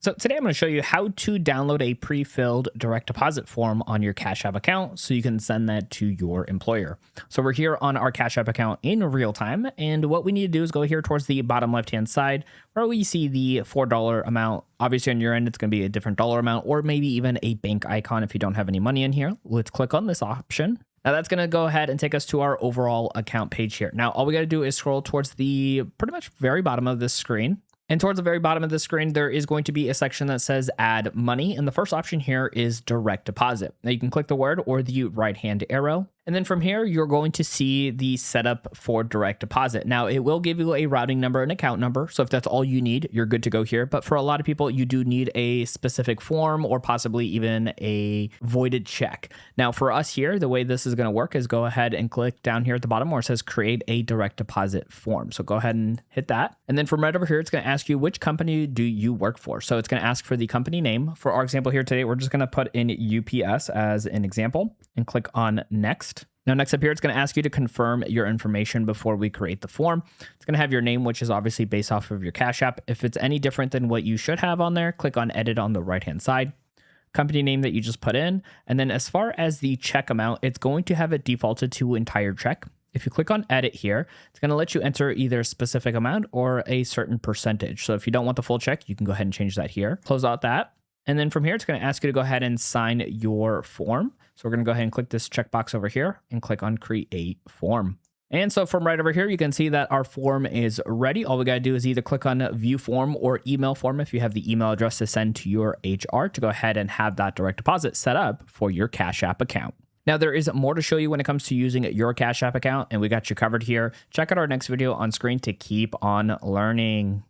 So today I'm going to show you how to download a pre-filled direct deposit form on your Cash App account so you can send that to your employer. So we're here on our Cash App account in real time, and what we need to do is go here towards the bottom left-hand side where we see the $4 amount. Obviously on your end, it's going to be a different dollar amount or maybe even a bank icon if you don't have any money in here. Let's click on this option. Now that's going to go ahead and take us to our overall account page here. Now all we got to do is scroll towards the pretty much very bottom of this screen. And towards the very bottom of the screen, there is going to be a section that says add money. And the first option here is direct deposit. Now you can click the word or the right hand arrow. And then from here, you're going to see the setup for direct deposit. Now it will give you a routing number and account number. So if that's all you need, you're good to go here. But for a lot of people, you do need a specific form or possibly even a voided check. Now for us here, the way this is going to work is go ahead and click down here at the bottom where it says create a direct deposit form. So go ahead and hit that. And then from right over here, it's going to ask you which company do you work for. So it's going to ask for the company name. For our example here today, we're just going to put in UPS as an example and click on next. Now, next up here, it's going to ask you to confirm your information before we create the form. It's going to have your name, which is obviously based off of your Cash App. If it's any different than what you should have on there, click on edit on the right-hand side. Company name that you just put in. And then as far as the check amount, it's going to have it defaulted to entire check. If you click on edit here, it's going to let you enter either a specific amount or a certain percentage. So if you don't want the full check, you can go ahead and change that here. Close out that. And then from here, it's going to ask you to go ahead and sign your form. So we're going to go ahead and click this checkbox over here and click on create form. And so from right over here, you can see that our form is ready. All we got to do is either click on view form or email form if you have the email address to send to your HR to go ahead and have that direct deposit set up for your Cash App account. Now, there is more to show you when it comes to using your Cash App account, and we got you covered here. Check out our next video on screen to keep on learning.